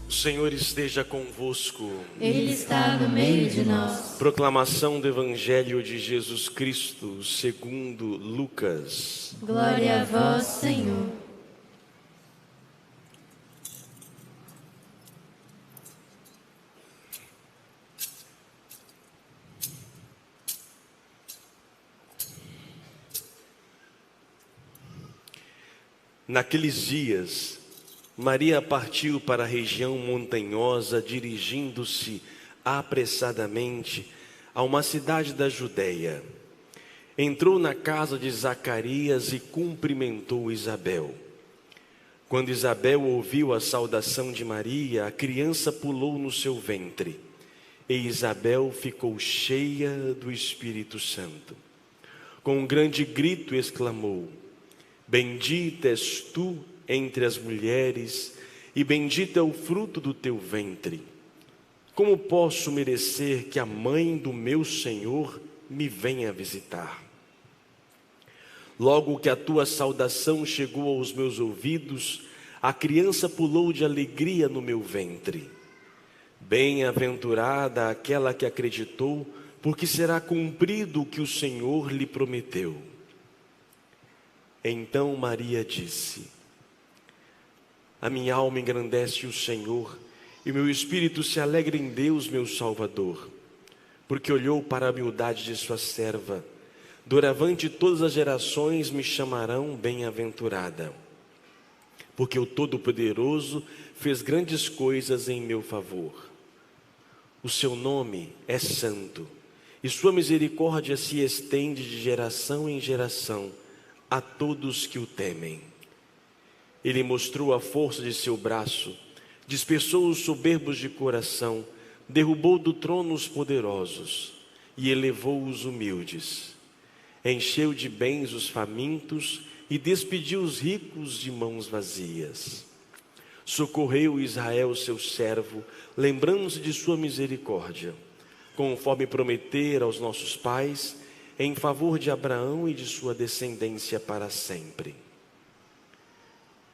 O Senhor esteja convosco. Ele está no meio de nós. Proclamação do Evangelho de Jesus Cristo, segundo Lucas. Glória a vós, Senhor. Naqueles dias, Maria partiu para a região montanhosa, dirigindo-se apressadamente a uma cidade da Judéia. Entrou na casa de Zacarias e cumprimentou Isabel. Quando Isabel ouviu a saudação de Maria, a criança pulou no seu ventre, e Isabel ficou cheia do Espírito Santo. Com um grande grito exclamou: Bendita és tu entre as mulheres, e bendito é o fruto do teu ventre. Como posso merecer que a mãe do meu Senhor me venha visitar? Logo que a tua saudação chegou aos meus ouvidos, a criança pulou de alegria no meu ventre. Bem-aventurada aquela que acreditou, porque será cumprido o que o Senhor lhe prometeu. Então Maria disse: A minha alma engrandece o Senhor, e o meu espírito se alegra em Deus, meu Salvador, porque olhou para a humildade de sua serva. Doravante todas as gerações me chamarão bem-aventurada, porque o Todo-Poderoso fez grandes coisas em meu favor. O seu nome é santo, e sua misericórdia se estende de geração em geração a todos que o temem. Ele mostrou a força de seu braço, dispersou os soberbos de coração, derrubou do trono os poderosos e elevou os humildes. Encheu de bens os famintos e despediu os ricos de mãos vazias. Socorreu Israel, seu servo, lembrando-se de sua misericórdia, conforme prometera aos nossos pais, em favor de Abraão e de sua descendência para sempre.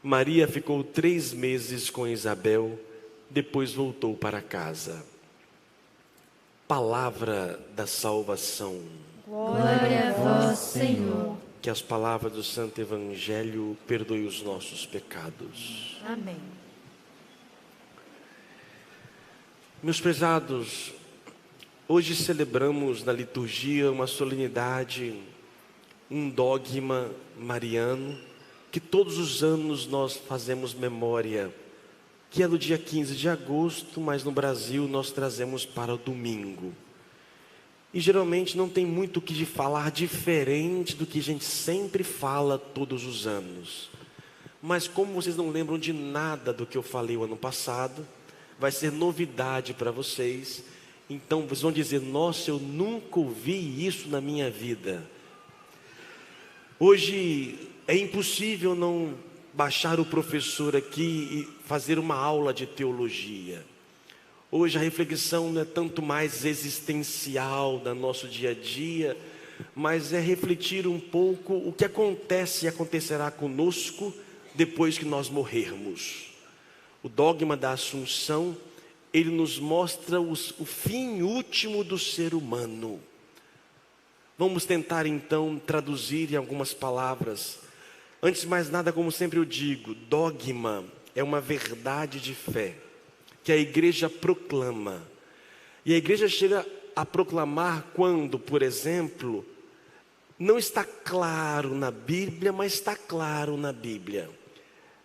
Maria ficou 3 meses com Isabel, depois voltou para casa. Palavra da salvação. Glória a vós, Senhor. Que as palavras do Santo Evangelho perdoem os nossos pecados. Amém. Meus prezados, hoje celebramos na liturgia uma solenidade, um dogma mariano, que todos os anos nós fazemos memória, que é do dia 15 de agosto, mas no Brasil nós trazemos para o domingo. E geralmente não tem muito o que falar diferente do que a gente sempre fala todos os anos. Mas como vocês não lembram de nada do que eu falei o ano passado, vai ser novidade para vocês. Então vocês vão dizer: nossa, eu nunca ouvi isso na minha vida. Hoje é impossível não baixar o professor aqui e fazer uma aula de teologia. Hoje a reflexão não é tanto mais existencial no nosso dia a dia, mas é refletir um pouco o que acontece e acontecerá conosco depois que nós morrermos. O dogma da Assunção, ele nos mostra o fim último do ser humano. Vamos tentar então traduzir em algumas palavras. Antes de mais nada, como sempre eu digo, dogma é uma verdade de fé que a igreja proclama. E a igreja chega a proclamar quando, por exemplo, não está claro na Bíblia, mas está claro na Bíblia.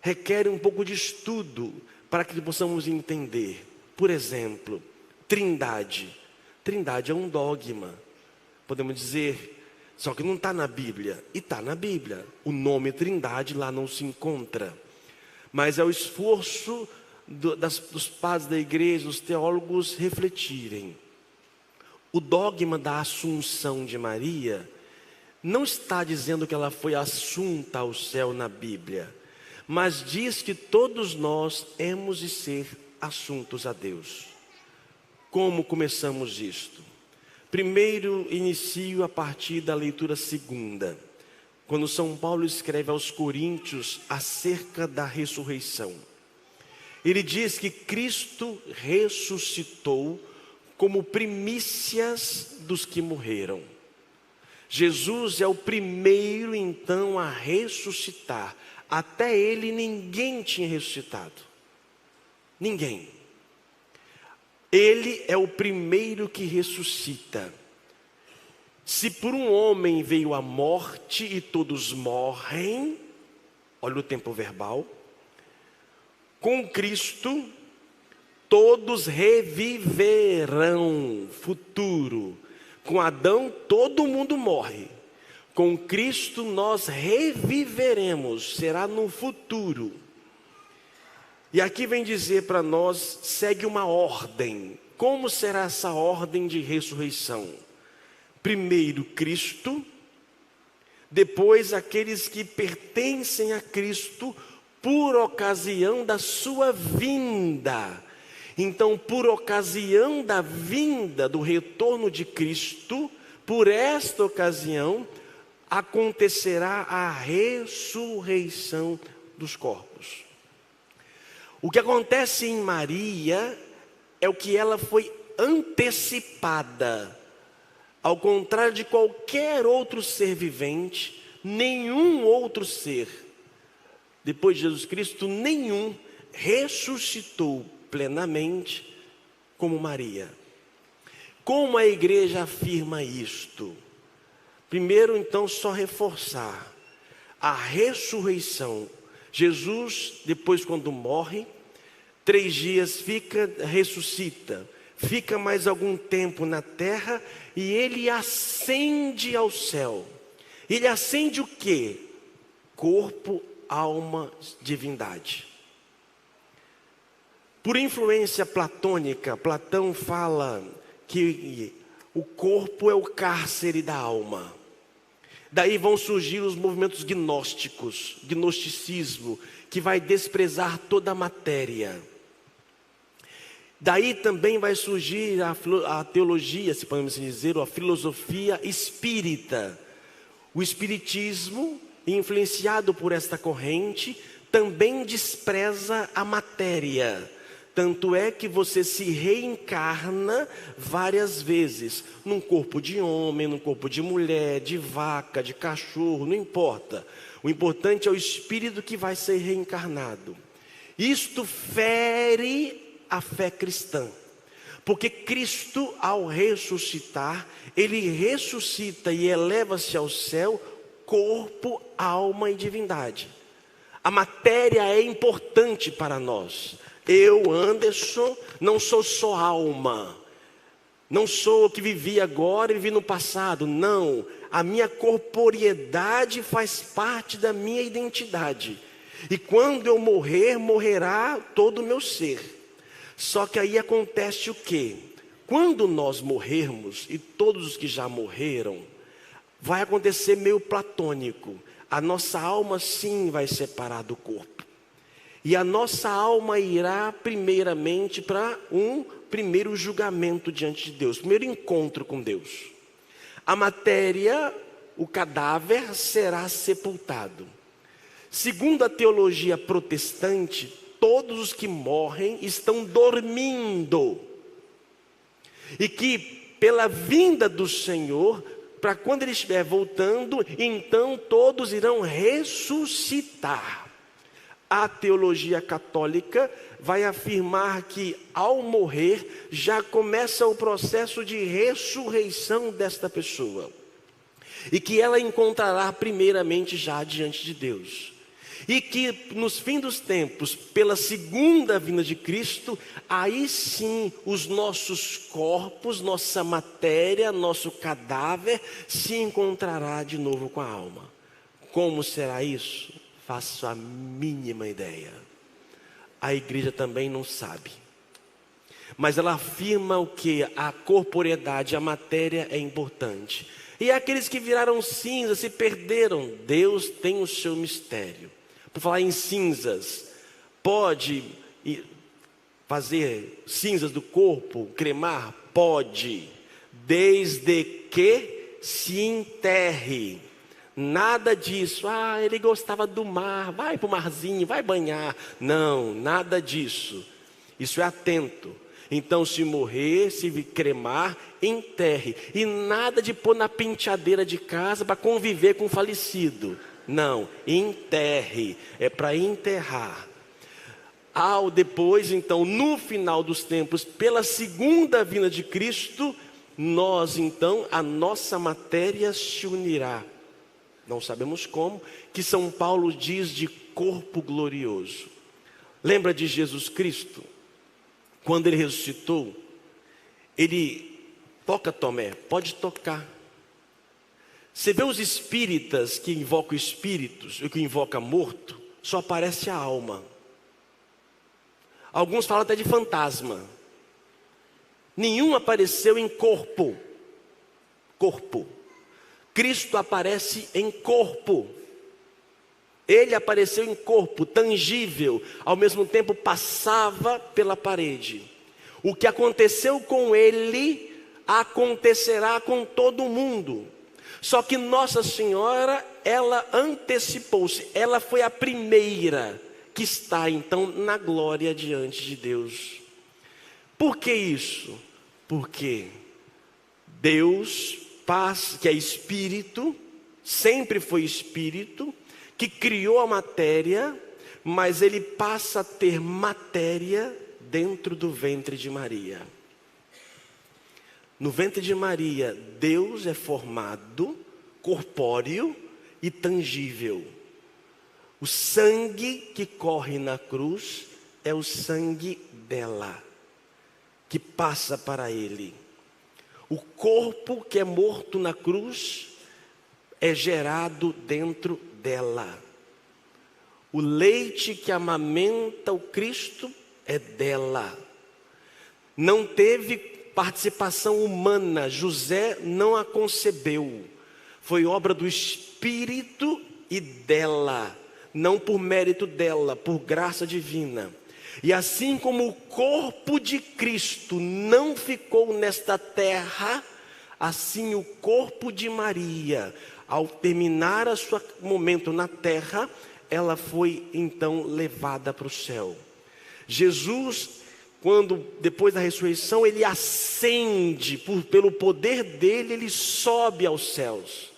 Requer um pouco de estudo para que possamos entender. Por exemplo, Trindade. Trindade é um dogma. Podemos dizer, só que não está na Bíblia. E está na Bíblia. O nome Trindade lá não se encontra. Mas é o esforço dos padres da igreja, os teólogos refletirem. O dogma da Assunção de Maria não está dizendo que ela foi assunta ao céu na Bíblia, mas diz que todos nós hemos de ser assuntos a Deus. Como começamos isto? Primeiro, inicio a partir da leitura segunda, quando São Paulo escreve aos Coríntios acerca da ressurreição. ele diz que Cristo ressuscitou como primícias dos que morreram. Jesus é o primeiro então a ressuscitar. Até ele ninguém tinha ressuscitado. Ninguém. Ele é o primeiro que ressuscita. Se por um homem veio a morte e todos morrem, olha o tempo verbal, com Cristo todos reviverão, futuro. Com Adão todo mundo morre. Com Cristo nós reviveremos, será no futuro. E aqui vem dizer para nós, segue uma ordem. Como será essa ordem de ressurreição? Primeiro Cristo, depois aqueles que pertencem a Cristo por ocasião da sua vinda. Então, por ocasião da vinda, do retorno de Cristo, por esta ocasião, acontecerá a ressurreição dos corpos. O que acontece em Maria é o que ela foi antecipada. Ao contrário de qualquer outro ser vivente, nenhum outro ser, depois de Jesus Cristo, nenhum ressuscitou plenamente como Maria. Como a igreja afirma isto? Primeiro, então, só reforçar a ressurreição. Jesus, depois quando morre, 3 dias ressuscita, fica mais algum tempo na terra e ele ascende ao céu. Ele ascende o quê? Corpo, alma, divindade. Por influência platônica, Platão fala que o corpo é o cárcere da alma. Daí vão surgir os movimentos gnósticos, gnosticismo, que vai desprezar toda a matéria. Daí também vai surgir a teologia, se podemos dizer, ou a filosofia espírita. O espiritismo, influenciado por esta corrente, também despreza a matéria. Tanto é que você se reencarna várias vezes, num corpo de homem, num corpo de mulher, de vaca, de cachorro, não importa. O importante é o espírito que vai ser reencarnado. Isto fere a fé cristã, porque Cristo, ao ressuscitar, ele ressuscita e eleva-se ao céu, corpo, alma e divindade. A matéria é importante para nós. Eu, Anderson, não sou só alma, não sou o que vivi agora e vivi no passado, não. A minha corporeidade faz parte da minha identidade. E quando eu morrer, morrerá todo o meu ser. Só que aí acontece o quê? Quando nós morrermos, e todos os que já morreram, vai acontecer meio platônico. A nossa alma sim vai separar do corpo. E a nossa alma irá primeiramente para um primeiro julgamento diante de Deus, primeiro encontro com Deus. A matéria, o cadáver, será sepultado. Segundo a teologia protestante, todos os que morrem estão dormindo. E que pela vinda do Senhor, para quando Ele estiver voltando, então todos irão ressuscitar. A teologia católica vai afirmar que ao morrer já começa o processo de ressurreição desta pessoa. E que ela encontrará primeiramente já diante de Deus. E que nos fins dos tempos, pela segunda vinda de Cristo, aí sim os nossos corpos, nossa matéria, nosso cadáver se encontrará de novo com a alma. Como será isso? Faço a mínima ideia. A igreja também não sabe. Mas ela afirma o que? A corporeidade, a matéria é importante. E aqueles que viraram cinzas, se perderam, Deus tem o seu mistério. Por falar em cinzas, pode fazer cinzas do corpo, cremar? Pode, desde que se enterre. Nada disso. Ele gostava do mar, vai para o marzinho, vai banhar. Não, nada disso. Isso é atento. Então, se morrer, se cremar, enterre. E nada de pôr na penteadeira de casa para conviver com o falecido. Não, enterre. É para enterrar. Depois, então, no final dos tempos, pela segunda vinda de Cristo, a nossa matéria se unirá. Não sabemos como, que São Paulo diz de corpo glorioso. Lembra de Jesus Cristo? Quando ele ressuscitou, ele toca Tomé, pode tocar. Você vê os espíritas que invocam espíritos, e que invocam morto, só aparece a alma. Alguns falam até de fantasma. Nenhum apareceu em corpo. Cristo aparece em corpo. Ele apareceu em corpo, tangível, ao mesmo tempo passava pela parede. O que aconteceu com ele, acontecerá com todo mundo. Só que Nossa Senhora, ela antecipou-se, ela foi a primeira que está então na glória diante de Deus. Por que isso? Porque Deus, que é Espírito, sempre foi Espírito, que criou a matéria, mas ele passa a ter matéria dentro do ventre de Maria. No ventre de Maria, Deus é formado, corpóreo e tangível. O sangue que corre na cruz é o sangue dela, que passa para ele. O corpo que é morto na cruz é gerado dentro dela. O leite que amamenta o Cristo é dela. Não teve participação humana, José não a concebeu. Foi obra do Espírito e dela, não por mérito dela, por graça divina. E assim como o corpo de Cristo não ficou nesta terra, assim o corpo de Maria, ao terminar o seu momento na terra, ela foi então levada para o céu. Jesus, depois da ressurreição, ele ascende, pelo poder dele, ele sobe aos céus.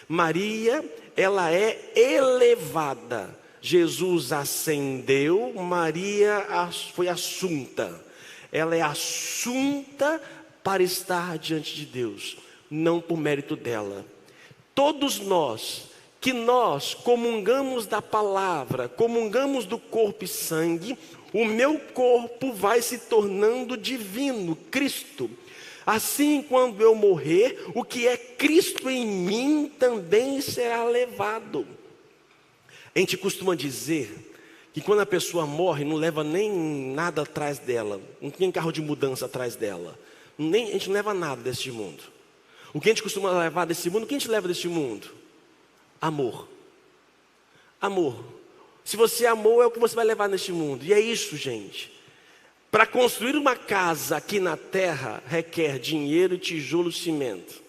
Maria, ela é elevada. Jesus ascendeu, Maria foi assunta. Ela é assunta para estar diante de Deus, não por mérito dela. Todos nós comungamos da palavra, comungamos do corpo e sangue, o meu corpo vai se tornando divino, Cristo. Assim, quando eu morrer, o que é Cristo em mim também será levado. A gente costuma dizer que quando a pessoa morre, não leva nem nada atrás dela, não tem carro de mudança atrás dela, a gente não leva nada deste mundo. O que a gente costuma levar desse mundo, o que a gente leva deste mundo? Amor. Amor. Se você amou, é o que você vai levar neste mundo. E é isso, gente. Para construir uma casa aqui na terra, requer dinheiro, tijolo e cimento.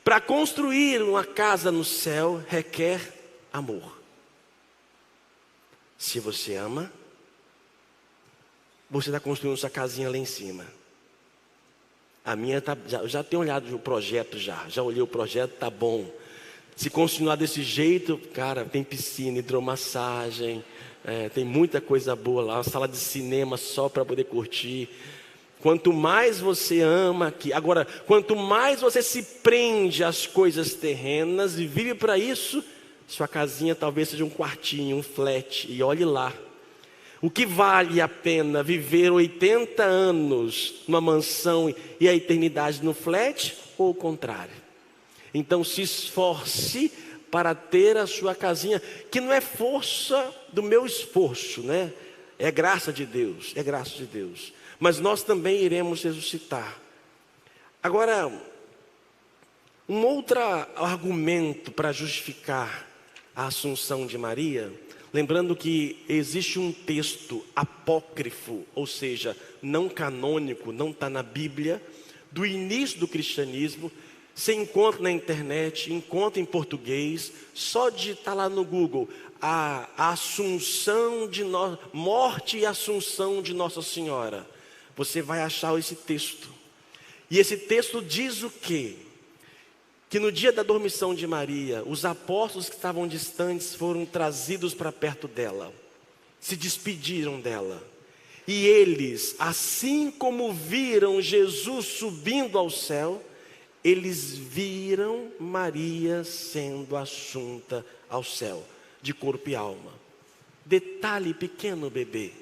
Para construir uma casa no céu, requer amor. Se você ama, você está construindo sua casinha lá em cima. A minha já tenho olhado o projeto, já olhei o projeto, tá bom. Se continuar desse jeito, cara, tem piscina, hidromassagem, tem muita coisa boa lá, uma sala de cinema só para poder curtir. Quanto mais você ama aqui, agora, quanto mais você se prende às coisas terrenas e vive para isso, sua casinha talvez seja um quartinho, um flat, e olhe lá. O que vale a pena viver 80 anos numa mansão e a eternidade no flat, ou o contrário? Então se esforce para ter a sua casinha, que não é força do meu esforço, né? É graça de Deus, é graça de Deus. Mas nós também iremos ressuscitar. Agora, um outro argumento para justificar a assunção de Maria, lembrando que existe um texto apócrifo, ou seja, não canônico, não está na Bíblia, do início do cristianismo, Você encontra na internet, encontra em português, só digitar lá no Google, a Assunção de morte e Assunção de Nossa Senhora. Você vai achar esse texto. E esse texto diz o quê? Que no dia da dormição de Maria, os apóstolos que estavam distantes foram trazidos para perto dela, se despediram dela. E eles, assim como viram Jesus subindo ao céu, eles viram Maria sendo assunta ao céu, de corpo e alma. Detalhe pequeno, bebê.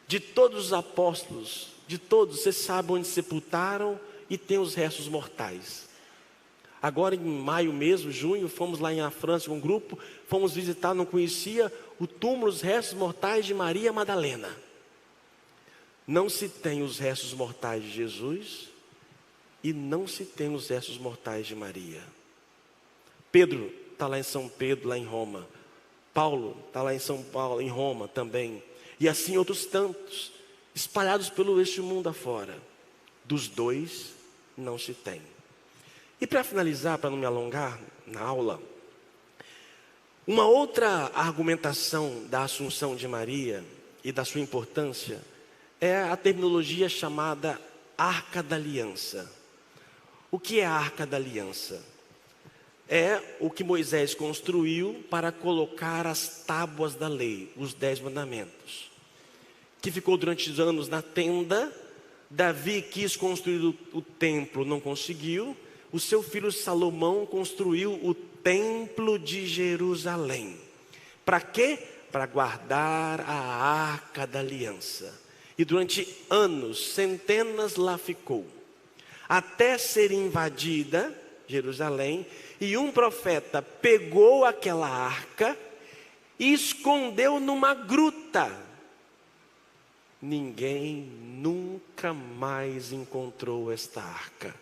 De todos os apóstolos, de todos, você sabe onde sepultaram e tem os restos mortais. Agora em maio mesmo, junho, fomos lá na França com um grupo, fomos visitar, não conhecia, o túmulo, os restos mortais de Maria Madalena. Não se tem os restos mortais de Jesus e não se tem os restos mortais de Maria. Pedro está lá em São Pedro, lá em Roma. Paulo está lá em São Paulo, em Roma também. E assim outros tantos, espalhados pelo este mundo afora. Dos dois não se tem. E para finalizar, para não me alongar na aula, uma outra argumentação da Assunção de Maria e da sua importância é a terminologia chamada Arca da Aliança. O que é a Arca da Aliança? É o que Moisés construiu para colocar as tábuas da lei, os 10 mandamentos, que ficou durante anos na tenda. Davi quis construir o templo, não conseguiu. O seu filho Salomão construiu o templo de Jerusalém. Para quê? Para guardar a Arca da Aliança. E durante anos, centenas lá ficou, até ser invadida Jerusalém, e um profeta pegou aquela arca e escondeu numa gruta. Ninguém nunca mais encontrou esta arca.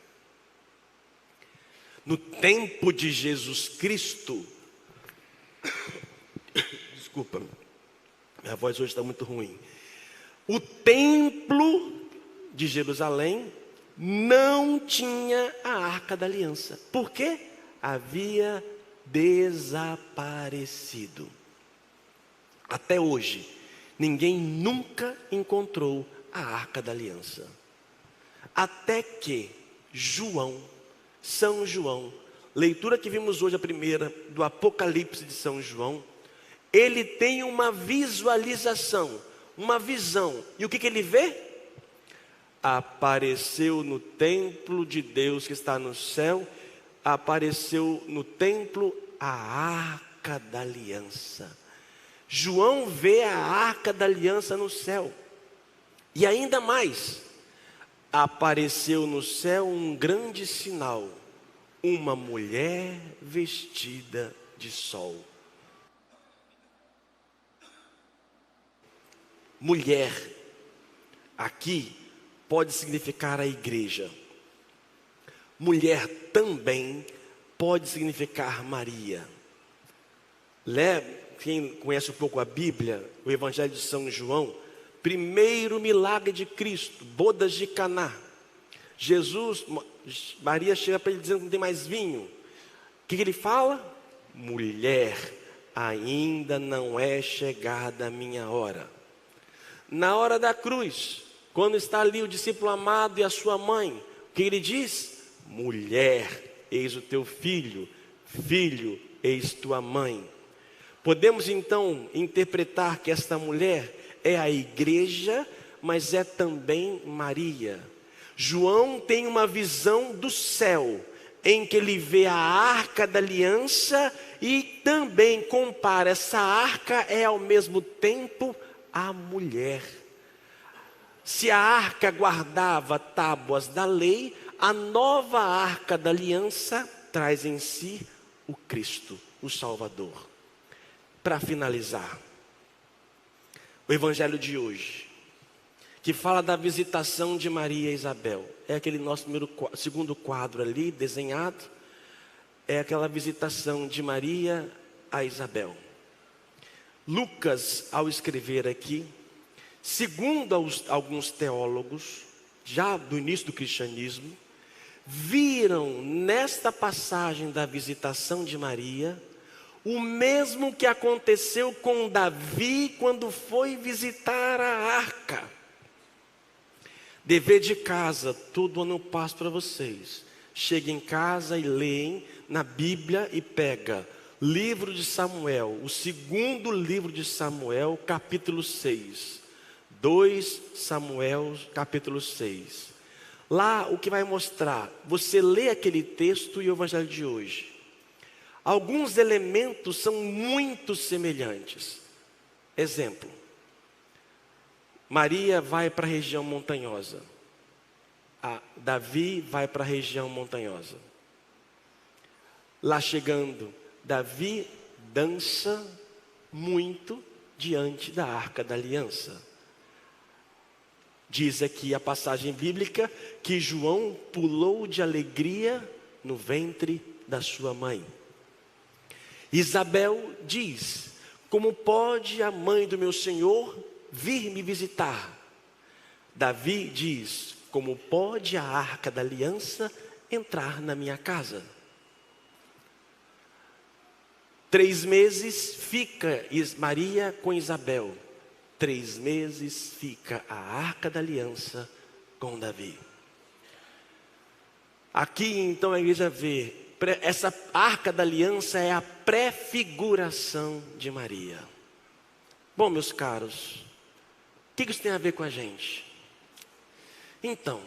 No tempo de Jesus Cristo, desculpa, minha voz hoje está muito ruim. O templo de Jerusalém não tinha a Arca da Aliança. Por quê? Havia desaparecido. Até hoje, ninguém nunca encontrou a Arca da Aliança. Até que São João, leitura que vimos hoje, a primeira, do Apocalipse de São João, ele tem uma visualização, uma visão. E o que ele vê? Apareceu no templo de Deus que está no céu, apareceu no templo a Arca da Aliança. João vê a Arca da Aliança no céu. E ainda mais, apareceu no céu um grande sinal, uma mulher vestida de sol. Mulher, aqui, pode significar a igreja. Mulher também pode significar Maria. Quem conhece um pouco a Bíblia, o Evangelho de São João, primeiro milagre de Cristo, bodas de Caná. Maria chega para ele dizendo que não tem mais vinho. O que ele fala? Mulher, ainda não é chegada a minha hora. Na hora da cruz, quando está ali o discípulo amado e a sua mãe, o que ele diz? Mulher, eis o teu filho, filho, eis tua mãe. Podemos então interpretar que esta mulher é a igreja, mas é também Maria. João tem uma visão do céu, em que ele vê a Arca da Aliança e também compara essa arca é ao mesmo tempo a mulher. Se a arca guardava tábuas da lei, a nova Arca da Aliança traz em si o Cristo, o Salvador. Para finalizar, o Evangelho de hoje, que fala da visitação de Maria e Isabel, é aquele nosso segundo quadro ali, desenhado, é aquela visitação de Maria a Isabel. Lucas, ao escrever aqui, segundo alguns teólogos, já do início do cristianismo, viram nesta passagem da visitação de Maria o mesmo que aconteceu com Davi quando foi visitar a arca. Dever de casa, todo ano eu passo para vocês. Chegue em casa e leem na Bíblia e pega livro de Samuel, o segundo livro de Samuel, capítulo 6. 2 Samuel, capítulo 6. Lá o que vai mostrar, você lê aquele texto e o evangelho de hoje. Alguns elementos são muito semelhantes. Exemplo. Maria vai para a região montanhosa. Davi vai para a região montanhosa. Lá chegando, Davi dança muito diante da Arca da Aliança. Diz aqui a passagem bíblica que João pulou de alegria no ventre da sua mãe. Isabel diz: como pode a mãe do meu Senhor vir me visitar? Davi diz: como pode a Arca da Aliança entrar na minha casa? 3 meses fica Maria com Isabel. 3 meses fica a Arca da Aliança com Davi. Aqui então a igreja vê, essa Arca da Aliança é a prefiguração de Maria. Bom, meus caros, o que isso tem a ver com a gente? Então,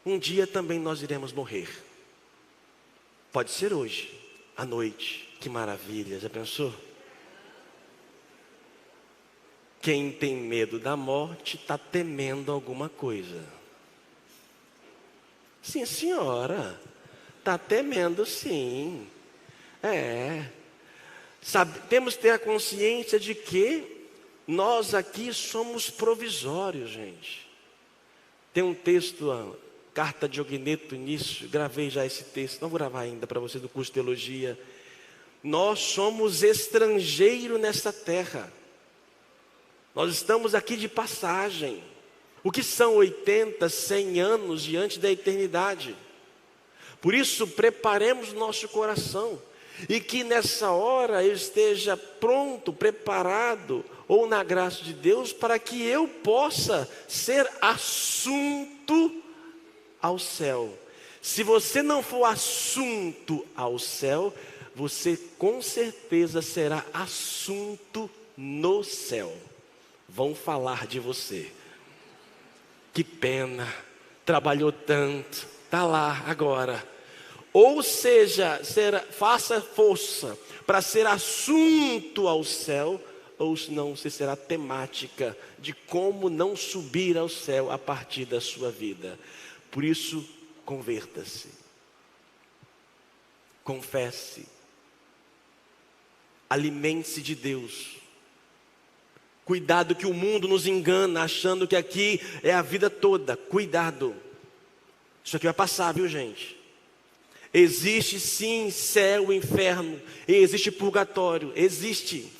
um dia também nós iremos morrer. Pode ser hoje, à noite. Que maravilha, já pensou? Quem tem medo da morte está temendo alguma coisa. Sim, senhora, está temendo sim. Sabe, temos que ter a consciência de que nós aqui somos provisórios, gente. Tem um texto, a carta de Ogneto, início, gravei já esse texto, não vou gravar ainda para vocês do curso de teologia. Nós somos estrangeiros nessa terra. Nós estamos aqui de passagem. O que são 80, 100 anos diante da eternidade? Por isso, preparemos nosso coração. E que nessa hora eu esteja pronto, preparado, ou na graça de Deus, para que eu possa ser assunto ao céu. Se você não for assunto ao céu, você com certeza será assunto no céu. Vão falar de você. Que pena, trabalhou tanto, está lá agora. Ou seja, faça força para ser assunto ao céu, ou senão você será temática de como não subir ao céu a partir da sua vida. Por isso, converta-se. Confesse. Alimente-se de Deus. Cuidado que o mundo nos engana, achando que aqui é a vida toda. Cuidado. Isso aqui vai passar, viu, gente? Existe sim céu e inferno. E existe purgatório. Existe.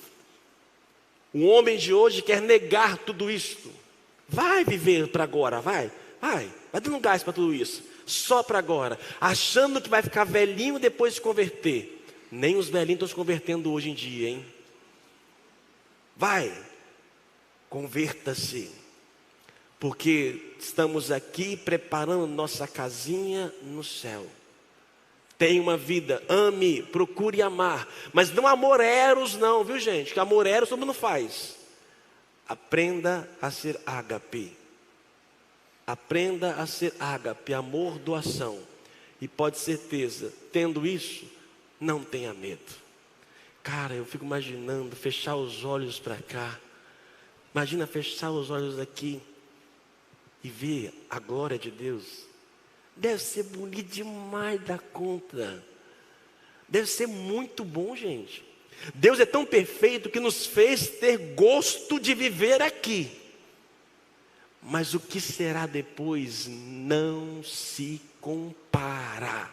O homem de hoje quer negar tudo isso. Vai viver para agora, vai dando gás para tudo isso. Só para agora. Achando que vai ficar velhinho depois de se converter. Nem os velhinhos estão se convertendo hoje em dia, hein? Converta-se. Porque estamos aqui preparando nossa casinha no céu. Tenha uma vida, ame, procure amar. Mas não amor eros não, viu gente? Que amor eros todo mundo faz. Aprenda a ser ágape. Aprenda a ser ágape, amor, doação. E pode certeza, tendo isso, não tenha medo. Cara, eu fico imaginando fechar os olhos para cá. Imagina fechar os olhos aqui e ver a glória de Deus. Deve ser bonito demais da conta. Deve ser muito bom, gente. Deus é tão perfeito que nos fez ter gosto de viver aqui. Mas o que será depois não se compara.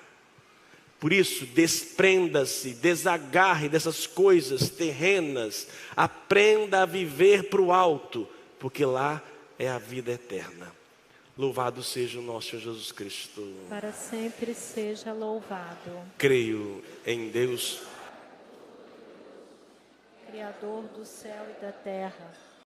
Por isso, desprenda-se, desagarre dessas coisas terrenas. Aprenda a viver para o alto, porque lá é a vida eterna. Louvado seja o nosso Senhor Jesus Cristo. Para sempre seja louvado. Creio em Deus, Criador do céu e da terra,